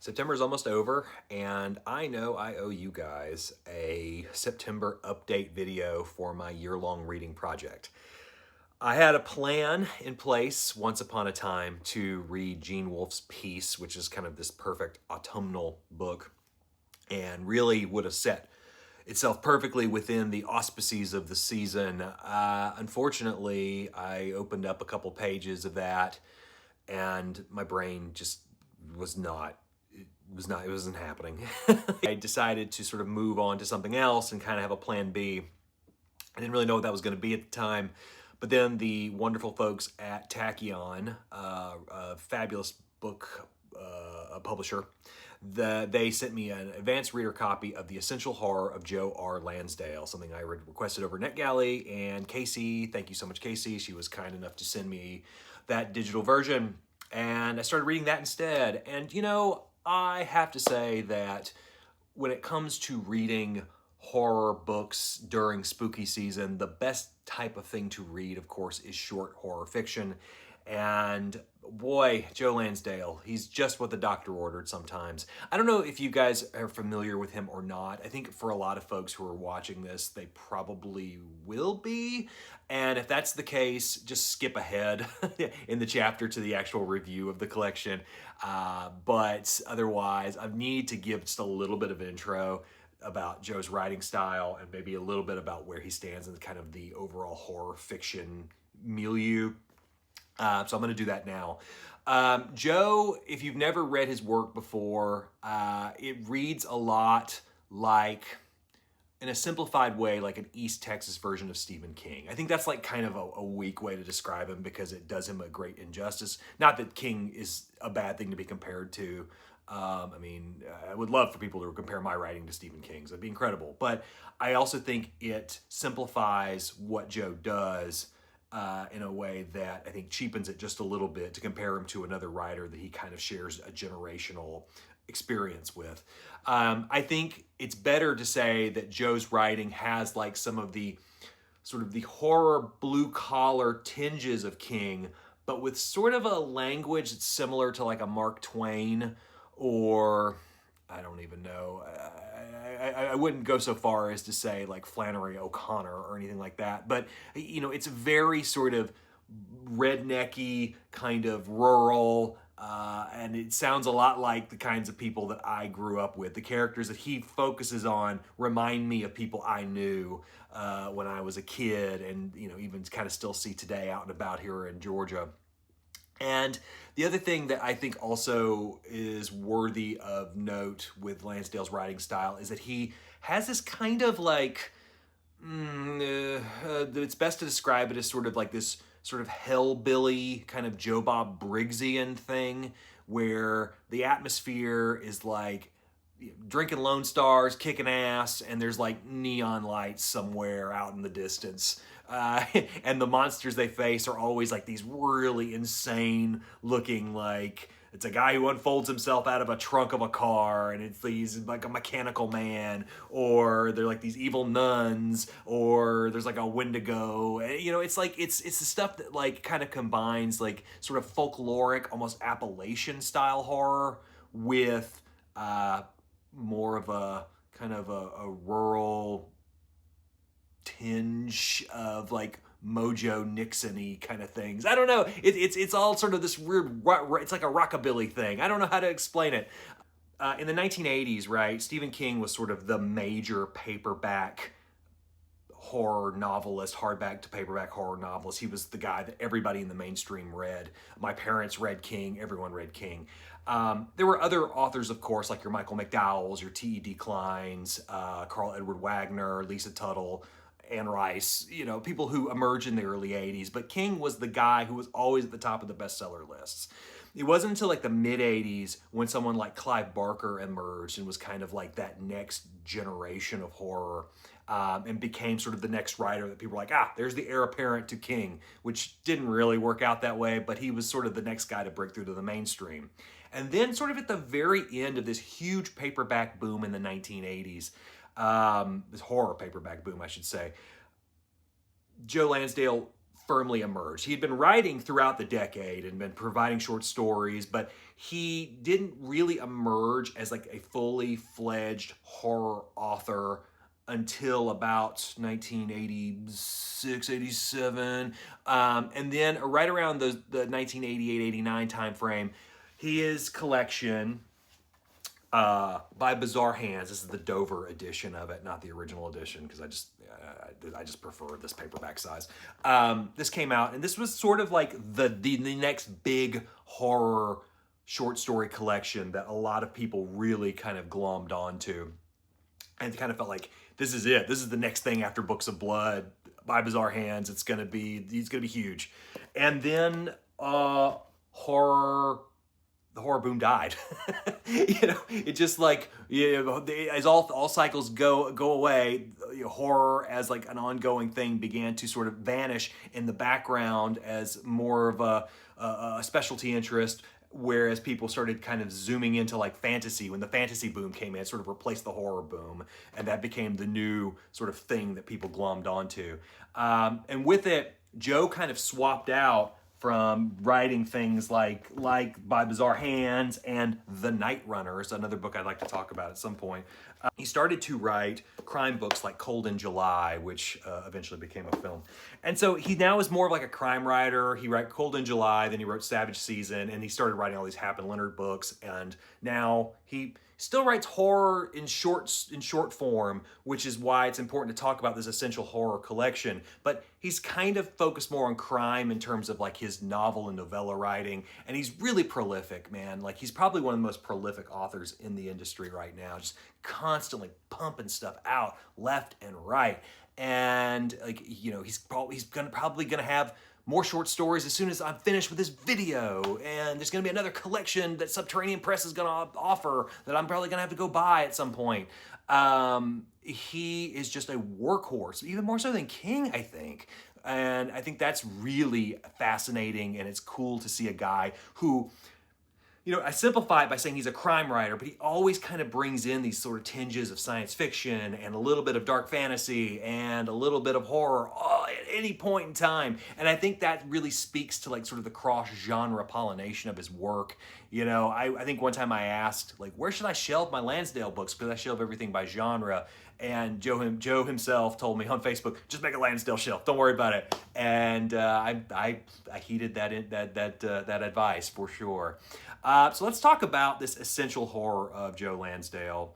September is almost over, and I know I owe you guys a September update video for my year-long reading project. I had a plan in place once upon a time to read Gene Wolfe's Peace, which is kind of this perfect autumnal book, and really would have set itself perfectly within the auspices of the season. Unfortunately, I opened up a couple pages of that, and my brain just was not it wasn't happening. I decided to sort of move on to something else and kind of have a plan B. I didn't really know what that was going to be at the time, but then the wonderful folks at Tachyon, a fabulous book publisher, they sent me an advanced reader copy of The Essential Horror of Joe R. Lansdale, something I requested over NetGalley. And Casey, thank you so much, Casey. She was kind enough to send me that digital version, and I started reading that instead. And I have to say that when it comes to reading horror books during spooky season, the best type of thing to read, of course, is short horror fiction. And boy, Joe Lansdale, he's just what the doctor ordered sometimes. I don't know if you guys are familiar with him or not. I think for a lot of folks who are watching this, they probably will be. And if that's the case, just skip ahead in the chapter to the actual review of the collection. But otherwise, I need to give just a little bit of intro about Joe's writing style and maybe a little bit about where he stands in kind of the overall horror fiction milieu. So I'm going to do that now. Joe, if you've never read his work before, it reads a lot like, in a simplified way, like an East Texas version of Stephen King. I think that's like kind of a weak way to describe him because it does him a great injustice. Not that King is a bad thing to be compared to. I would love for people to compare my writing to Stephen King's. That'd be incredible. But I also think it simplifies what Joe does in a way that I think cheapens it just a little bit to compare him to another writer that he kind of shares a generational experience with. I think it's better to say that Joe's writing has like some of the sort of the horror blue collar tinges of King, but with sort of a language that's similar to like a Mark Twain, or I don't even know. I wouldn't go so far as to say like Flannery O'Connor or anything like that, but it's very sort of rednecky, kind of rural, and it sounds a lot like the kinds of people that I grew up with. The characters that he focuses on remind me of people I knew when I was a kid, and even kind of still see today out and about here in Georgia. And the other thing that I think also is worthy of note with Lansdale's writing style is that he has this kind of like, it's best to describe it as sort of like this sort of hellbilly kind of Joe Bob Briggsian thing where the atmosphere is like drinking Lone Stars, kicking ass, and there's like neon lights somewhere out in the distance. And the monsters they face are always like these really insane looking, like it's a guy who unfolds himself out of a trunk of a car, and it's these like a mechanical man, or they're like these evil nuns, or there's like a Wendigo. It's like it's the stuff that like kind of combines like sort of folkloric, almost Appalachian style horror with more of a kind of a rural tinge of like Mojo Nixon-y kind of things. I don't know. It's all sort of this weird, it's like a rockabilly thing. I don't know how to explain it. In the 1980s, right, Stephen King was sort of the major paperback horror novelist, hardback to paperback horror novelist. He was the guy that everybody in the mainstream read. My parents read King. Everyone read King. There were other authors, of course, like your Michael McDowells, your T.E.D. Kleins, Carl Edward Wagner, Lisa Tuttle, Anne Rice, people who emerged in the early 80s. But King was the guy who was always at the top of the bestseller lists. It wasn't until like the mid 80s when someone like Clive Barker emerged and was kind of like that next generation of horror, and became sort of the next writer that people were like, there's the heir apparent to King, which didn't really work out that way, but he was sort of the next guy to break through to the mainstream. And then sort of at the very end of this huge paperback boom in the 1980s, this horror paperback boom, I should say, Joe Lansdale firmly emerged. He had been writing throughout the decade and been providing short stories, but he didn't really emerge as like a fully fledged horror author until about 1986, 87. And then right around the 1988, 89 timeframe, his collection, by Bizarre Hands, this is the Dover edition of it, not the original edition, because I just prefer this paperback size. This came out, and this was sort of like the next big horror short story collection that a lot of people really kind of glommed onto, and kind of felt like this is it. This is the next thing after Books of Blood by Bizarre Hands. He's gonna be huge. And then the horror boom died. It just like, as all cycles go away, horror as like an ongoing thing began to sort of vanish in the background as more of a specialty interest. Whereas people started kind of zooming into like fantasy. When the fantasy boom came in, it sort of replaced the horror boom, and that became the new sort of thing that people glommed onto. And with it, Joe kind of swapped out from writing things like By Bizarre Hands and The Night Runners, another book I'd like to talk about at some point. He started to write crime books like Cold in July, which eventually became a film. And so he now is more of like a crime writer. He wrote Cold in July, then he wrote Savage Season, and he started writing all these Hap and Leonard books. And now he still writes horror in short form, which is why it's important to talk about this essential horror collection. But he's kind of focused more on crime in terms of like his novel and novella writing, and he's really prolific, man. Like, he's probably one of the most prolific authors in the industry right now, just constantly pumping stuff out left and right. And like, he's probably gonna have more short stories as soon as I'm finished with this video, and there's gonna be another collection that Subterranean Press is gonna offer that I'm probably gonna have to go buy at some point. He is just a workhorse, even more so than King, I think. And I think that's really fascinating, and it's cool to see a guy who, I simplify it by saying he's a crime writer, but he always kind of brings in these sort of tinges of science fiction and a little bit of dark fantasy and a little bit of horror at any point in time. And I think that really speaks to like sort of the cross-genre pollination of his work. I think one time I asked, like, where should I shelve my Lansdale books? Because I shelve everything by genre. And Joe himself told me on Facebook, just make a Lansdale shelf. Don't worry about it. And I heeded that advice for sure. So let's talk about this essential horror of Joe Lansdale.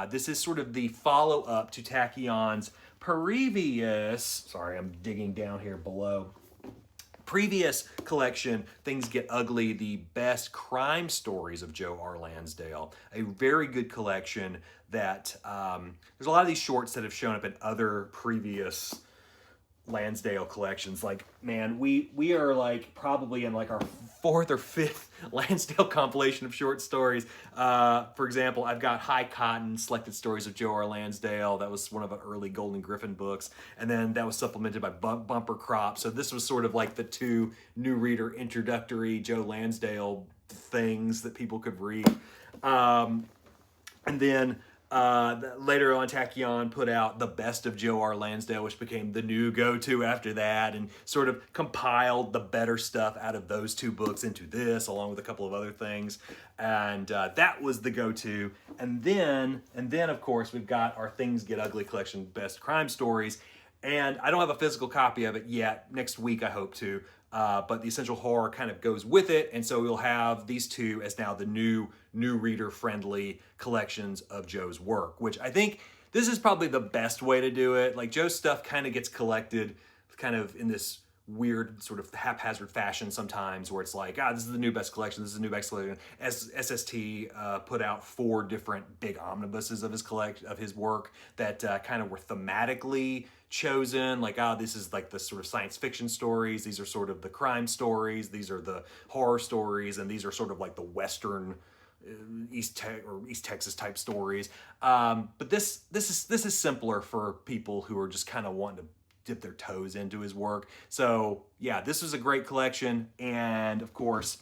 This is sort of the follow-up to Tachyon's previous, sorry, I'm digging down here below, previous collection, Things Get Ugly, the best crime stories of Joe R. Lansdale. A very good collection that, there's a lot of these shorts that have shown up in other previous Lansdale collections. Like, man, we are like probably in like our fourth or fifth Lansdale compilation of short stories. For example, I've got High Cotton, Selected Stories of Joe R. Lansdale. That was one of the early Golden Griffin books. And then that was supplemented by Bumper Crop. So this was sort of like the two new reader introductory Joe Lansdale things that people could read. And then later on, Tachyon put out The Best of Joe R. Lansdale, which became the new go-to after that, and sort of compiled the better stuff out of those two books into this, along with a couple of other things. And that was the go-to. And then, of course, we've got our Things Get Ugly collection, Best Crime Stories. And I don't have a physical copy of it yet. Next week, I hope to. But the Essential Horror kind of goes with it, and so we'll have these two as now the new reader-friendly collections of Joe's work, which I think this is probably the best way to do it. Like, Joe's stuff kind of gets collected kind of in this weird sort of haphazard fashion sometimes, where it's like, this is the new best collection, this is the new best collection. SST put out 4 different big omnibuses of his work that kind of were thematically chosen, like, this is like the sort of science fiction stories, these are sort of the crime stories, these are the horror stories, and these are sort of like the Western East Texas type stories. But this is simpler for people who are just kind of wanting to dip their toes into his work. So yeah, this was a great collection. And of course,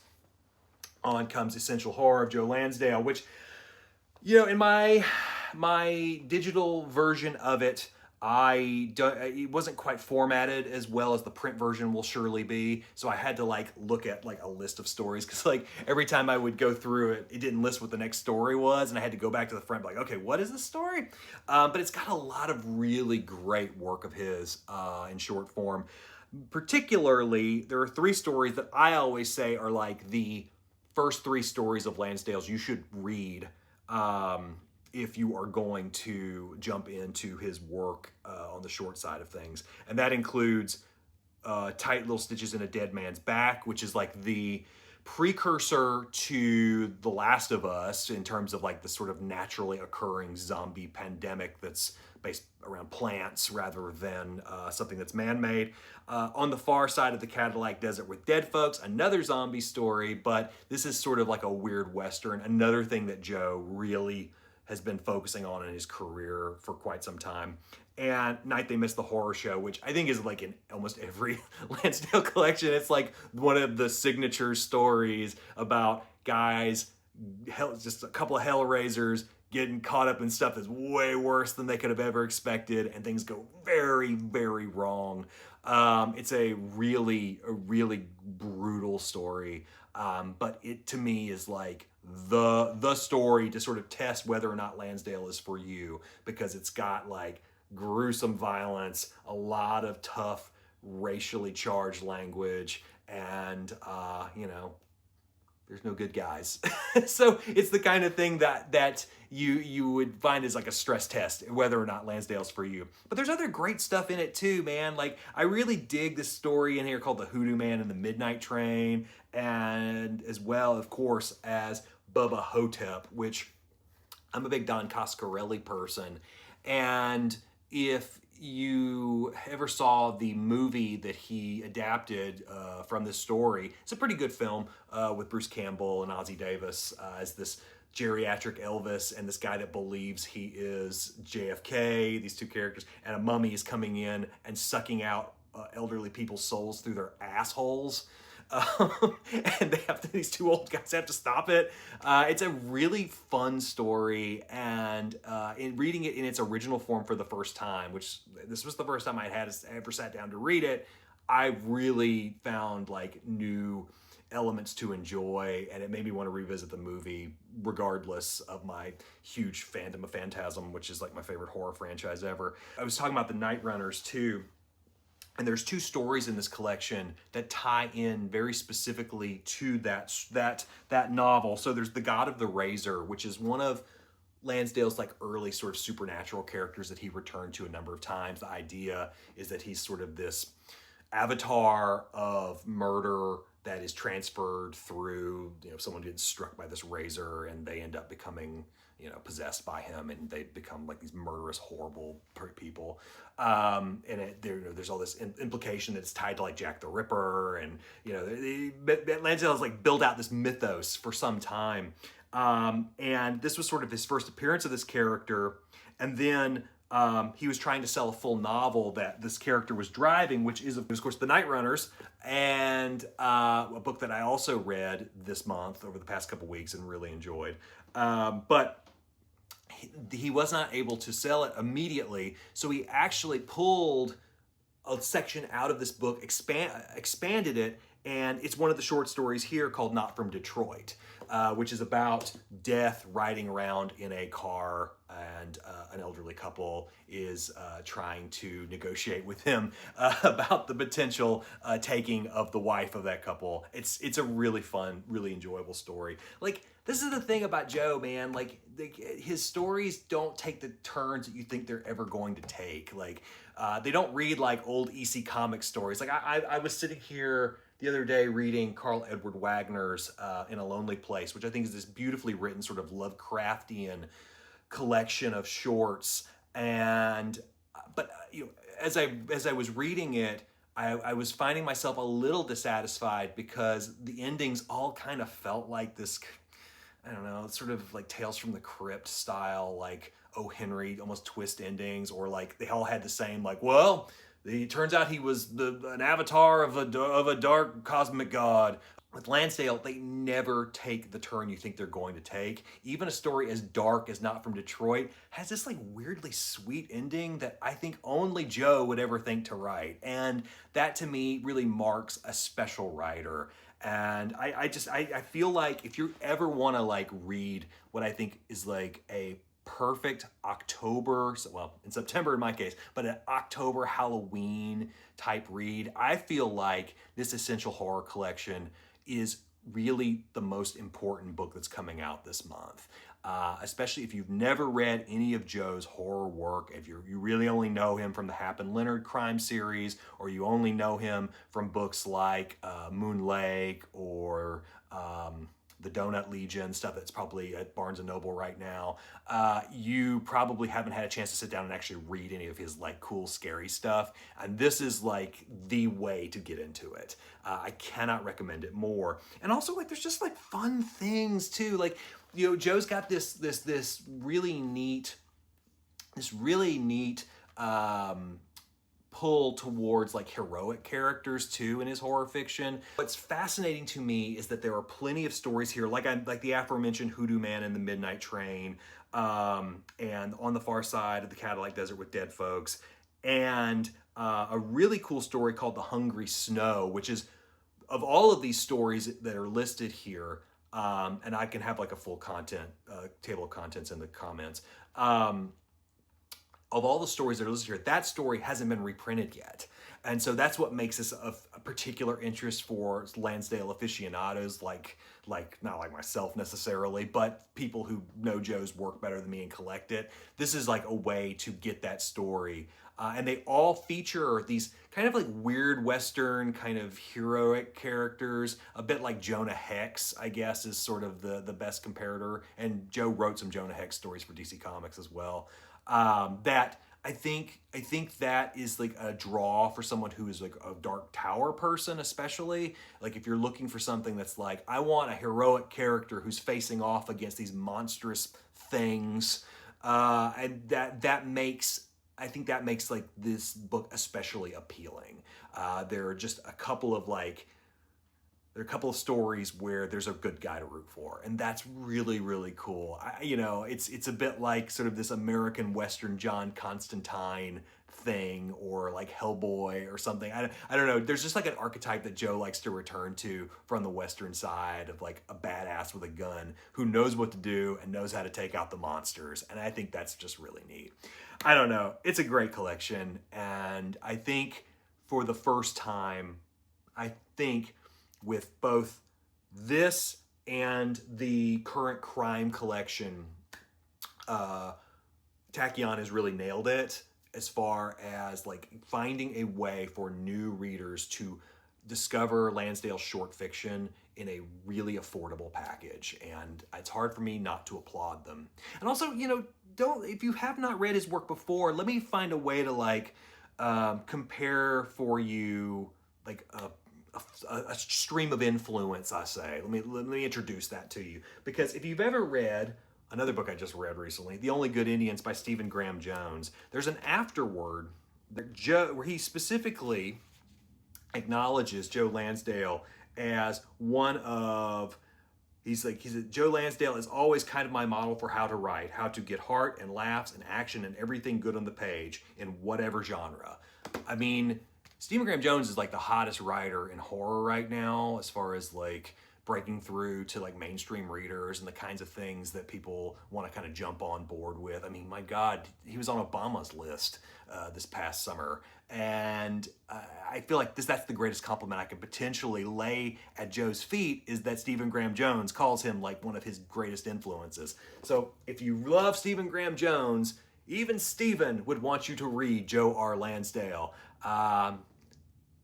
on comes Essential Horror of Joe Lansdale, which, in my digital version of it, it wasn't quite formatted as well as the print version will surely be. So I had to like look at like a list of stories because like every time I would go through it, it didn't list what the next story was, and I had to go back to the front, like, okay, what is this story? But it's got a lot of really great work of his in short form. Particularly, there are three stories that I always say are like the first three stories of Lansdale's you should read. If you are going to jump into his work on the short side of things. And that includes Tight Little Stitches in a Dead Man's Back, which is like the precursor to The Last of Us in terms of like the sort of naturally occurring zombie pandemic that's based around plants rather than something that's man-made. On the far side of the Cadillac Desert with Dead Folks, another zombie story, but this is sort of like a weird Western, another thing that Joe really has been focusing on in his career for quite some time. And Night They Missed the Horror Show, which I think is like in almost every Lansdale collection. It's like one of the signature stories about guys, just a couple of hellraisers getting caught up in stuff that's way worse than they could have ever expected, and things go very, very wrong. It's a really brutal story, but it to me is like the story to sort of test whether or not Lansdale is for you, because it's got like gruesome violence, a lot of tough racially charged language, and there's no good guys. So it's the kind of thing that you would find as like a stress test whether or not Lansdale's for you. But there's other great stuff in it too, man. Like I really dig this story in here called The Hoodoo Man and the Midnight Train, and as well, of course, as Bubba Hotep, which I'm a big Don Coscarelli person. And if you ever saw the movie that he adapted from this story, it's a pretty good film with Bruce Campbell and Ozzie Davis as this geriatric Elvis and this guy that believes he is JFK, these two characters, and a mummy is coming in and sucking out elderly people's souls through their assholes. And these two old guys have to stop it. It's a really fun story, and in reading it in its original form for the first time, which this was the first time I had ever sat down to read it, I really found like new elements to enjoy, and it made me want to revisit the movie regardless of my huge fandom of Phantasm, which is like my favorite horror franchise ever. I was talking about the Night Runners too. And there's two stories in this collection that tie in very specifically to that novel. So there's The God of the Razor, which is one of Lansdale's like early sort of supernatural characters that he returned to a number of times. The idea is that he's sort of this avatar of murder that is transferred through, someone gets struck by this razor and they end up becoming, possessed by him, and they become like these murderous, horrible people. There's all this implication that it's tied to like Jack the Ripper, and Lansdale has like built out this mythos for some time. And this was sort of his first appearance of this character, and then he was trying to sell a full novel that this character was driving, which is, of course, The Night Runners, and a book that I also read this month over the past couple weeks and really enjoyed. But he was not able to sell it immediately, so he actually pulled a section out of this book, expanded it, and it's one of the short stories here called Not From Detroit, which is about death riding around in a car, and an elderly couple is trying to negotiate with him about the potential taking of the wife of that couple. It's a really fun, really enjoyable story. Like, this is the thing about Joe, man. Like, his stories don't take the turns that you think they're ever going to take. Like, they don't read like old EC Comics stories. Like, I was sitting here the other day reading Carl Edward Wagner's In a Lonely Place, which I think is this beautifully written sort of Lovecraftian collection of shorts. And but as I was reading it, I was finding myself a little dissatisfied because the endings all kind of felt like this, I don't know, sort of like Tales from the Crypt style, like O. Henry, almost twist endings, or like they all had the same, like, well, it turns out he was an avatar of a dark cosmic god. with Lansdale, they never take the turn you think they're going to take. Even a story as dark as Not From Detroit has this like weirdly sweet ending that I think only Joe would ever think to write. And that to me really marks a special writer. And I feel like if you ever want to like read what I think is like a perfect October, well, in September in my case, but an October Halloween type read, I feel like this Essential Horror Collection is really the most important book that's coming out this month. Especially if you've never read any of Joe's horror work, if you really only know him from the Hap and Leonard crime series, or you only know him from books like Moon Lake or the Donut Legion, stuff that's probably at Barnes & Noble right now, you probably haven't had a chance to sit down and actually read any of his like cool, scary stuff. And this is like the way to get into it. I cannot recommend it more. And also like, there's just like fun things too. Like, you know, Joe's got this really neat, pull towards like heroic characters too in his horror fiction. What's fascinating to me is that there are plenty of stories here, like the aforementioned Hoodoo Man and the Midnight Train, and On the Far Side of the Cadillac Desert with Dead Folks, and a really cool story called The Hungry Snow, which is, of all of these stories that are listed here, and I can have like a full content table of contents in the comments. Of all the stories that are listed here, that story hasn't been reprinted yet. And so that's what makes this of a particular interest for Lansdale aficionados, like not like myself necessarily, but people who know Joe's work better than me and collect it. This is like a way to get that story. And they all feature these kind of like weird Western kind of heroic characters, a bit like Jonah Hex, I guess, is sort of the best comparator. And Joe wrote some Jonah Hex stories for DC Comics as well. That I think that is like a draw for someone who is like a Dark Tower person, especially. Like if you're looking for something that's like, I want a heroic character who's facing off against these monstrous things, and I think that makes like this book especially appealing. There are just a couple of stories where there's a good guy to root for, and that's really, really cool. It's a bit like sort of this American Western John Constantine thing, or like Hellboy or something. I don't know. There's just like an archetype that Joe likes to return to from the Western side of like a badass with a gun who knows what to do and knows how to take out the monsters. And I think that's just really neat. I don't know. It's a great collection. And I think for the first time, with both this and the current crime collection, Tachyon has really nailed it as far as like finding a way for new readers to discover Lansdale's short fiction in a really affordable package. And it's hard for me not to applaud them. And also, if you have not read his work before, let me find a way to like compare for you like a stream of influence, I say. Let me introduce that to you. Because if you've ever read another book I just read recently, The Only Good Indians by Stephen Graham Jones, there's an afterword where he specifically acknowledges Joe Lansdale as one of, Joe Lansdale is always kind of my model for how to write, how to get heart and laughs and action and everything good on the page in whatever genre. I mean, Stephen Graham Jones is like the hottest writer in horror right now, as far as like breaking through to like mainstream readers and the kinds of things that people want to kind of jump on board with. I mean, my God, he was on Obama's list this past summer. And I feel like that's the greatest compliment I could potentially lay at Joe's feet, is that Stephen Graham Jones calls him like one of his greatest influences. So if you love Stephen Graham Jones, even Stephen would want you to read Joe R. Lansdale.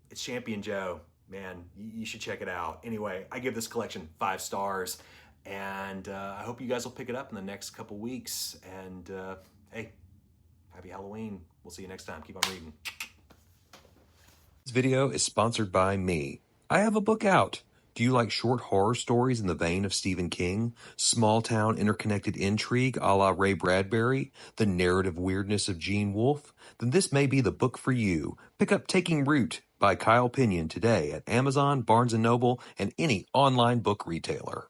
It's Champion Joe. Man, you should check it out. Anyway, I give this collection 5 stars, and I hope you guys will pick it up in the next couple weeks. And hey, happy Halloween. We'll see you next time. Keep on reading. This video is sponsored by me. I have a book out. Do you like short horror stories in the vein of Stephen King? Small-town interconnected intrigue a la Ray Bradbury? The narrative weirdness of Gene Wolfe? Then this may be the book for you. Pick up Taking Root by Kyle Pinion today at Amazon, Barnes & Noble, and any online book retailer.